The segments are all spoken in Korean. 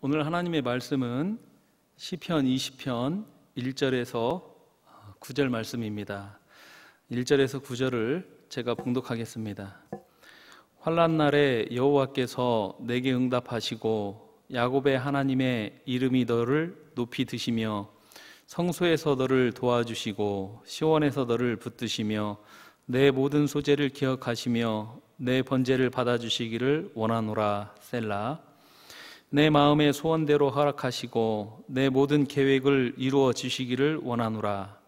오늘 하나님의 말씀은 시편 20편 1절에서 9절 말씀입니다. 1절에서 9절을 제가 봉독하겠습니다. 환난 날에 여호와께서 내게 응답하시고 야곱의 하나님의 이름이 너를 높이 드시며 성소에서 너를 도와주시고 시온에서 너를 붙드시며 내 모든 소재를 기억하시며 내 번제를 받아주시기를 원하노라. 셀라. 내 마음의 소원대로 허락하시고 내 모든 계획을 이루어 주시기를 원하노라.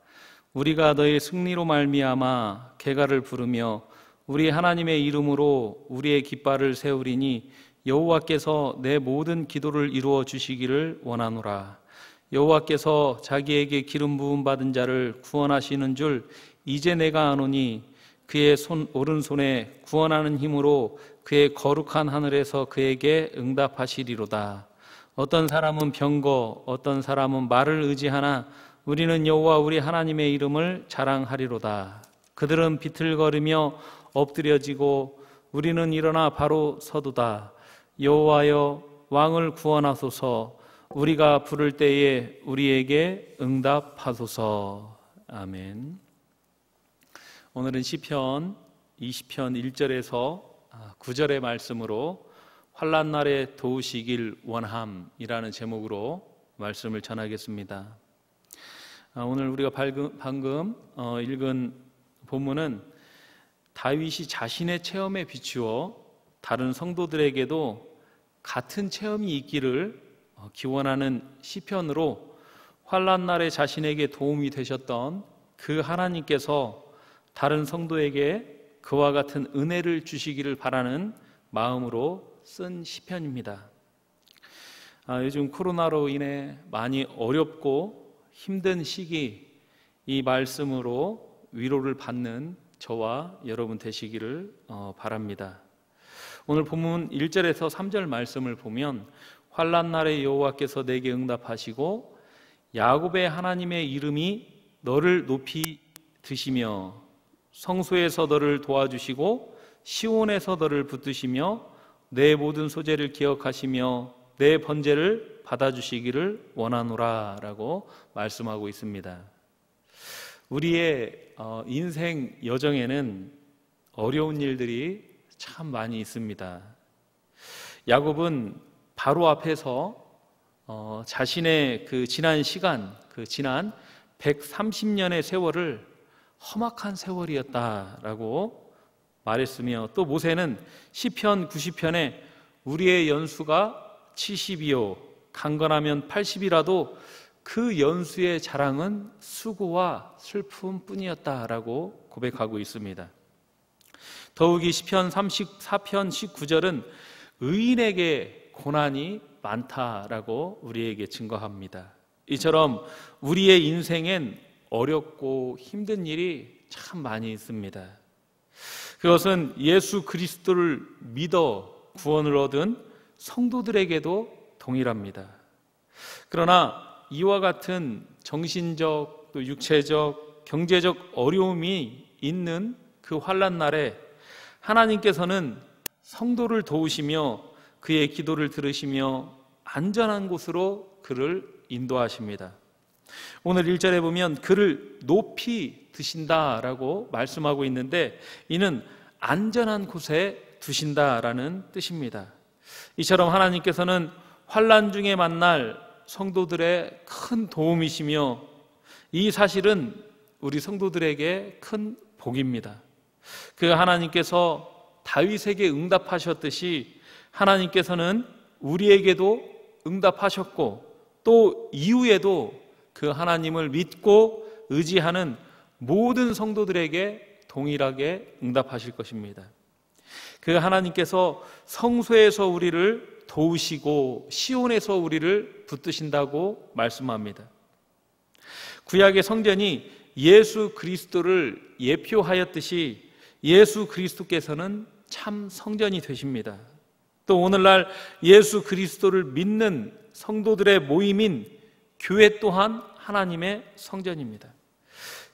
우리가 너의 승리로 말미암아 개가를 부르며 우리 하나님의 이름으로 우리의 깃발을 세우리니 여호와께서 내 모든 기도를 이루어 주시기를 원하노라. 여호와께서 자기에게 기름 부음 받은 자를 구원하시는 줄 이제 내가 아노니 그의 오른손에 구원하는 힘으로 그의 거룩한 하늘에서 그에게 응답하시리로다. 어떤 사람은 병거, 어떤 사람은 말을 의지하나 우리는 여호와 우리 하나님의 이름을 자랑하리로다. 그들은 비틀거리며 엎드려지고 우리는 일어나 바로 서도다. 여호와여, 왕을 구원하소서. 우리가 부를 때에 우리에게 응답하소서. 아멘. 오늘은 시편 20편 1절에서 9절의 말씀으로 환난 날에 도우시길 원함이라는 제목으로 말씀을 전하겠습니다. 오늘 우리가 방금 읽은 본문은 다윗이 자신의 체험에 비추어 다른 성도들에게도 같은 체험이 있기를 기원하는 시편으로 환난 날에 자신에게 도움이 되셨던 그 하나님께서 다른 성도에게 그와 같은 은혜를 주시기를 바라는 마음으로 쓴 시편입니다. 요즘 코로나로 인해 많이 어렵고 힘든 시기, 이 말씀으로 위로를 받는 저와 여러분 되시기를 바랍니다. 오늘 본문 1절에서 3절 말씀을 보면 환난 날에 여호와께서 내게 응답하시고 야곱의 하나님의 이름이 너를 높이 드시며 성소에서 너를 도와주시고 시온에서 너를 붙드시며 내 모든 소재를 기억하시며 내 번제를 받아주시기를 원하노라 라고 말씀하고 있습니다. 우리의 인생 여정에는 어려운 일들이 참 많이 있습니다. 야곱은 바로 앞에서 자신의 그 지난 시간, 그 지난 130년의 세월을 험악한 세월이었다라고 말했으며, 또 모세는 시편 90편에 우리의 연수가 70이요 강건하면 80이라도 그 연수의 자랑은 수고와 슬픔뿐이었다라고 고백하고 있습니다. 더욱이 시편 34편 19절은 의인에게 고난이 많다라고 우리에게 증거합니다. 이처럼 우리의 인생엔 어렵고 힘든 일이 참 많이 있습니다. 그것은 예수 그리스도를 믿어 구원을 얻은 성도들에게도 동일합니다. 그러나 이와 같은 정신적 또 육체적 경제적 어려움이 있는 그 환난 날에 하나님께서는 성도를 도우시며 그의 기도를 들으시며 안전한 곳으로 그를 인도하십니다. 오늘 1절에 보면 그를 높이 드신다라고 말씀하고 있는데, 이는 안전한 곳에 두신다라는 뜻입니다. 이처럼 하나님께서는 환난 중에 만날 성도들의 큰 도움이시며, 이 사실은 우리 성도들에게 큰 복입니다. 그 하나님께서 다윗에게 응답하셨듯이 하나님께서는 우리에게도 응답하셨고, 또 이후에도 그 하나님을 믿고 의지하는 모든 성도들에게 동일하게 응답하실 것입니다. 그 하나님께서 성소에서 우리를 도우시고 시온에서 우리를 붙드신다고 말씀합니다. 구약의 성전이 예수 그리스도를 예표하였듯이 예수 그리스도께서는 참 성전이 되십니다. 또 오늘날 예수 그리스도를 믿는 성도들의 모임인 교회 또한 하나님의 성전입니다.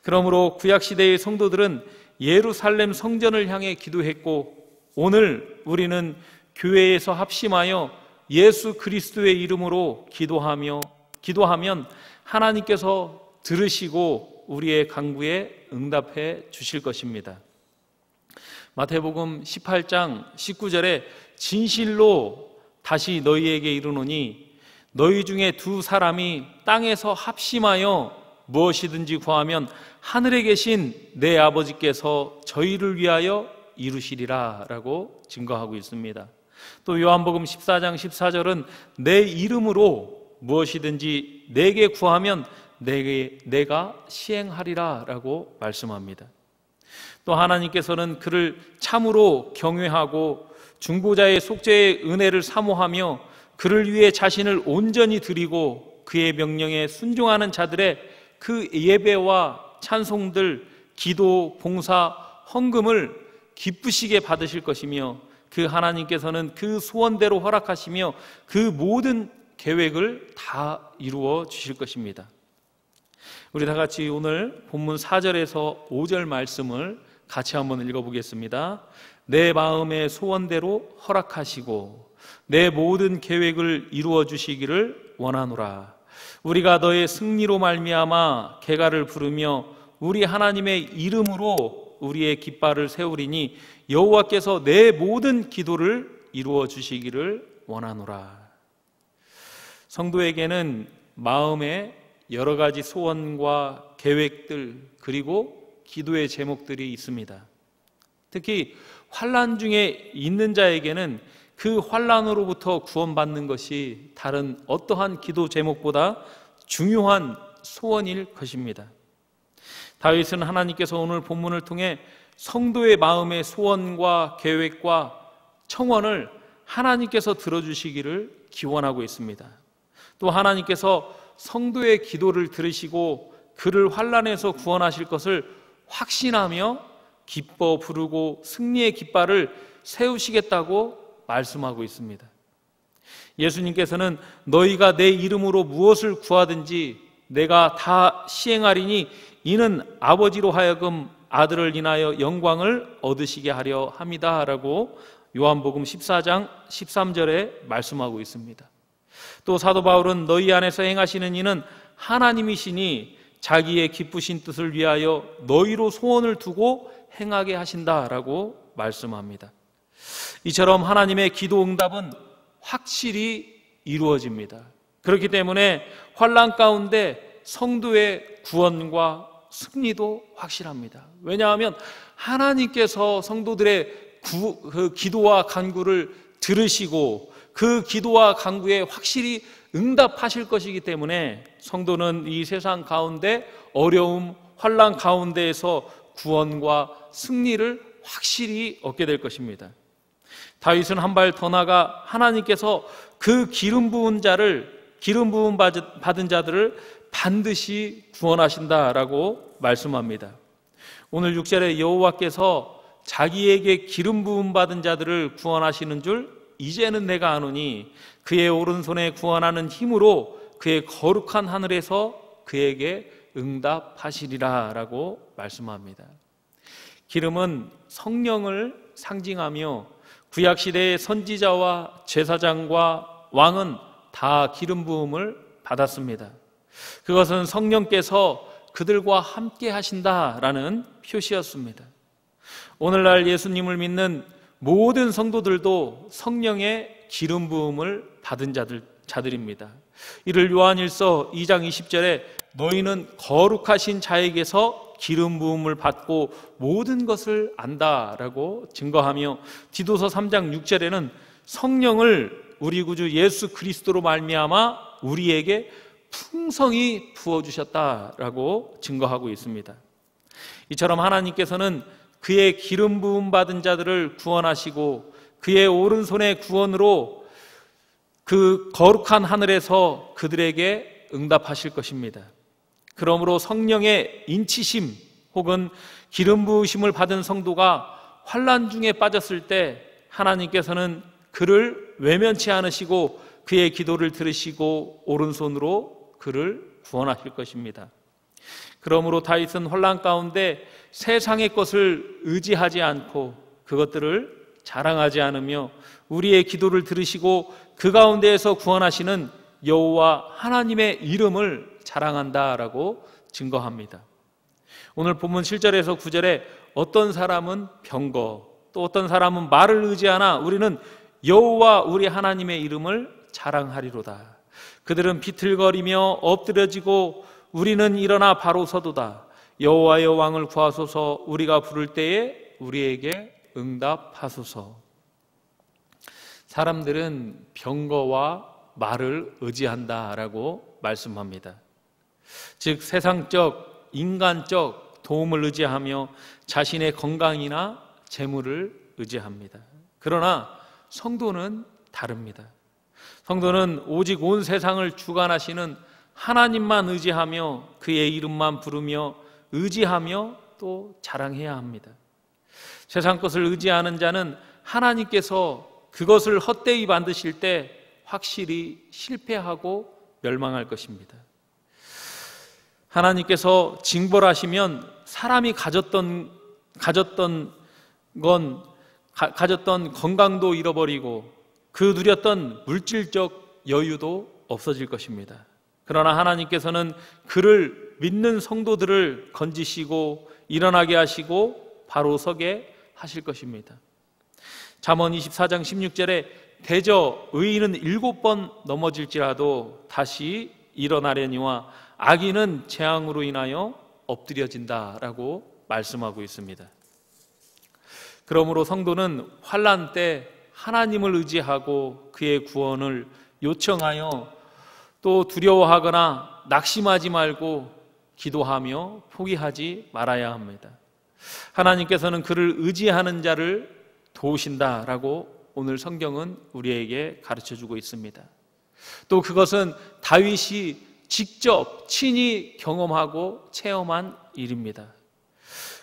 그러므로 구약시대의 성도들은 예루살렘 성전을 향해 기도했고, 오늘 우리는 교회에서 합심하여 예수 그리스도의 이름으로 기도하면 하나님께서 들으시고 우리의 간구에 응답해 주실 것입니다. 마태복음 18장 19절에 진실로 다시 너희에게 이르노니 너희 중에 두 사람이 땅에서 합심하여 무엇이든지 구하면 하늘에 계신 내 아버지께서 저희를 위하여 이루시리라 라고 증거하고 있습니다. 또 요한복음 14장 14절은 내 이름으로 무엇이든지 내게 구하면 내가 시행하리라 라고 말씀합니다. 또 하나님께서는 그를 참으로 경외하고 중보자의 속죄의 은혜를 사모하며 그를 위해 자신을 온전히 드리고 그의 명령에 순종하는 자들의 그 예배와 찬송들, 기도, 봉사, 헌금을 기쁘시게 받으실 것이며 그 하나님께서는 그 소원대로 허락하시며 그 모든 계획을 다 이루어 주실 것입니다. 우리 다 같이 오늘 본문 4절에서 5절 말씀을 같이 한번 읽어보겠습니다. 내 마음의 소원대로 허락하시고 내 모든 계획을 이루어 주시기를 원하노라. 우리가 너의 승리로 말미암아 개가를 부르며 우리 하나님의 이름으로 우리의 깃발을 세우리니 여호와께서 내 모든 기도를 이루어 주시기를 원하노라. 성도에게는 마음에 여러 가지 소원과 계획들 그리고 기도의 제목들이 있습니다. 특히 환난 중에 있는 자에게는 그 환난으로부터 구원받는 것이 다른 어떠한 기도 제목보다 중요한 소원일 것입니다. 다윗은 하나님께서 오늘 본문을 통해 성도의 마음의 소원과 계획과 청원을 하나님께서 들어주시기를 기원하고 있습니다. 또 하나님께서 성도의 기도를 들으시고 그를 환난에서 구원하실 것을 확신하며 기뻐 부르고 승리의 깃발을 세우시겠다고 말씀하고 있습니다. 예수님께서는 너희가 내 이름으로 무엇을 구하든지 내가 다 시행하리니 이는 아버지로 하여금 아들을 인하여 영광을 얻으시게 하려 함이다 라고 요한복음 14장 13절에 말씀하고 있습니다. 또 사도 바울은 너희 안에서 행하시는 이는 하나님이시니 자기의 기쁘신 뜻을 위하여 너희로 소원을 두고 행하게 하신다라고 말씀합니다. 이처럼 하나님의 기도 응답은 확실히 이루어집니다. 그렇기 때문에 환난 가운데 성도의 구원과 승리도 확실합니다. 왜냐하면 하나님께서 성도들의 그 기도와 간구를 들으시고 그 기도와 간구에 확실히 응답하실 것이기 때문에 성도는 이 세상 가운데 어려움, 환난 가운데에서 구원과 승리를 확실히 얻게 될 것입니다. 다윗은 한 발 더 나가 하나님께서 그 기름 부은 받은 자들을 반드시 구원하신다라고 말씀합니다. 오늘 6절에 여호와께서 자기에게 기름 부음 받은 자들을 구원하시는 줄 이제는 내가 아노니 그의 오른손에 구원하는 힘으로 그의 거룩한 하늘에서 그에게 응답하시리라 라고 말씀합니다. 기름은 성령을 상징하며 구약시대의 선지자와 제사장과 왕은 다 기름 부음을 받았습니다. 그것은 성령께서 그들과 함께 하신다라는 표시였습니다. 오늘날 예수님을 믿는 모든 성도들도 성령의 기름 부음을 받은 자들입니다. 이를 요한일서 2장 20절에 너희는 거룩하신 자에게서 기름 부음을 받고 모든 것을 안다라고 증거하며 디도서 3장 6절에는 성령을 우리 구주 예수 그리스도로 말미암아 우리에게 풍성히 부어주셨다라고 증거하고 있습니다. 이처럼 하나님께서는 그의 기름 부음 받은 자들을 구원하시고 그의 오른손의 구원으로 그 거룩한 하늘에서 그들에게 응답하실 것입니다. 그러므로 성령의 인치심 혹은 기름 부으심을 받은 성도가 환난 중에 빠졌을 때 하나님께서는 그를 외면치 않으시고 그의 기도를 들으시고 오른손으로 그를 구원하실 것입니다. 그러므로 다윗은 환난 가운데 세상의 것을 의지하지 않고 그것들을 자랑하지 않으며 우리의 기도를 들으시고 그 가운데에서 구원하시는 여호와 하나님의 이름을 자랑한다라고 증거합니다. 오늘 본문 7절에서 9절에 어떤 사람은 병거, 또 어떤 사람은 말을 의지하나 우리는 여호와 우리 하나님의 이름을 자랑하리로다. 그들은 비틀거리며 엎드려지고 우리는 일어나 바로 서도다. 여호와의 왕을 구하소서. 우리가 부를 때에 우리에게 응답하소서. 사람들은 병거와 말을 의지한다라고 말씀합니다. 즉 세상적, 인간적 도움을 의지하며 자신의 건강이나 재물을 의지합니다. 그러나 성도는 다릅니다. 성도는 오직 온 세상을 주관하시는 하나님만 의지하며 그의 이름만 부르며 의지하며 또 자랑해야 합니다. 세상 것을 의지하는 자는 하나님께서 그것을 헛되이 만드실 때 확실히 실패하고 멸망할 것입니다. 하나님께서 징벌하시면 사람이 가졌던 건강도 잃어버리고 그 누렸던 물질적 여유도 없어질 것입니다. 그러나 하나님께서는 그를 믿는 성도들을 건지시고 일어나게 하시고 바로 서게 하실 것입니다. 잠언 24장 16절에 대저 의인은 7번 넘어질지라도 다시 일어나려니와 악인은 재앙으로 인하여 엎드려진다라고 말씀하고 있습니다. 그러므로 성도는 환난 때 하나님을 의지하고 그의 구원을 요청하여 또 두려워하거나 낙심하지 말고 기도하며 포기하지 말아야 합니다. 하나님께서는 그를 의지하는 자를 도우신다라고 오늘 성경은 우리에게 가르쳐주고 있습니다. 또 그것은 다윗이 직접 친히 경험하고 체험한 일입니다.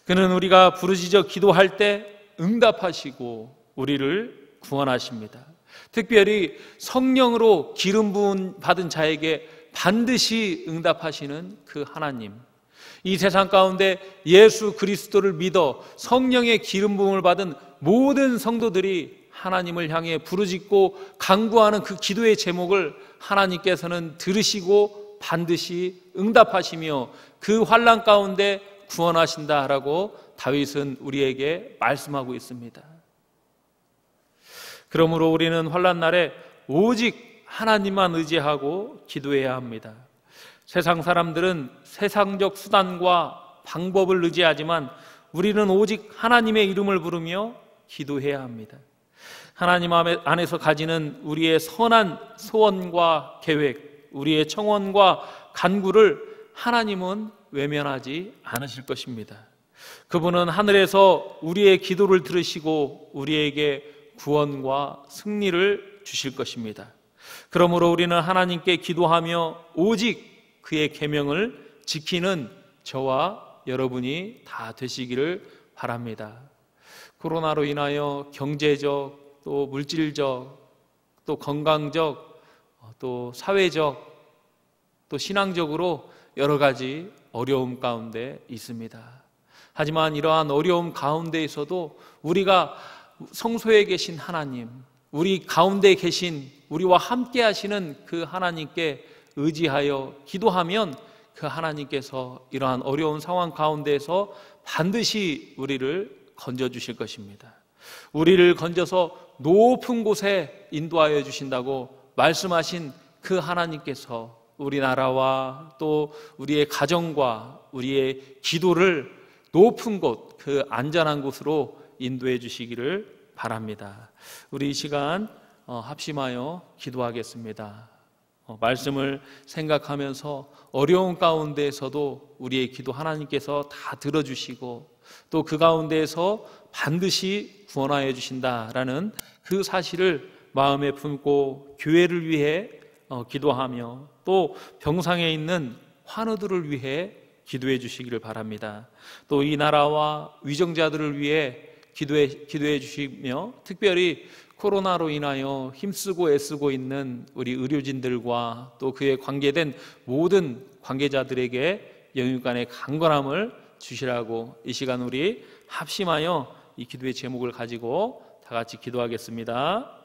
그는 우리가 부르짖어 기도할 때 응답하시고 우리를 구원하십니다. 특별히 성령으로 기름 부음 받은 자에게 반드시 응답하시는 그 하나님, 이 세상 가운데 예수 그리스도를 믿어 성령의 기름 부음을 받은 모든 성도들이 하나님을 향해 부르짖고 간구하는 그 기도의 제목을 하나님께서는 들으시고 반드시 응답하시며 그 환난 가운데 구원하신다라고 다윗은 우리에게 말씀하고 있습니다. 그러므로 우리는 환난 날에 오직 하나님만 의지하고 기도해야 합니다. 세상 사람들은 세상적 수단과 방법을 의지하지만 우리는 오직 하나님의 이름을 부르며 기도해야 합니다. 하나님 안에서 가지는 우리의 선한 소원과 계획, 우리의 청원과 간구를 하나님은 외면하지 않으실 것입니다. 그분은 하늘에서 우리의 기도를 들으시고 우리에게 구원과 승리를 주실 것입니다. 그러므로 우리는 하나님께 기도하며 오직 그의 계명을 지키는 저와 여러분이 다 되시기를 바랍니다. 코로나로 인하여 경제적, 또 물질적, 또 건강적, 또 사회적, 또 신앙적으로 여러 가지 어려움 가운데 있습니다. 하지만 이러한 어려움 가운데에서도 우리가 성소에 계신 하나님, 우리 가운데 계신 우리와 함께 하시는 그 하나님께 의지하여 기도하면 그 하나님께서 이러한 어려운 상황 가운데에서 반드시 우리를 건져주실 것입니다. 우리를 건져서 높은 곳에 인도하여 주신다고 말씀하신 그 하나님께서 우리나라와 또 우리의 가정과 우리의 기도를 높은 곳, 그 안전한 곳으로 인도해 주시기를 바랍니다. 우리 이 시간 합심하여 기도하겠습니다. 말씀을 생각하면서 어려운 가운데에서도 우리의 기도 하나님께서 다 들어주시고 또 그 가운데에서 반드시 구원하여 주신다라는 그 사실을 마음에 품고 교회를 위해 기도하며 또 병상에 있는 환우들을 위해 기도해 주시기를 바랍니다. 또 이 나라와 위정자들을 위해 기도해 주시며 특별히 코로나로 인하여 힘쓰고 애쓰고 있는 우리 의료진들과 또 그에 관계된 모든 관계자들에게 영육간의 강건함을 주시라고 이 시간 우리 합심하여 이 기도의 제목을 가지고 다 같이 기도하겠습니다.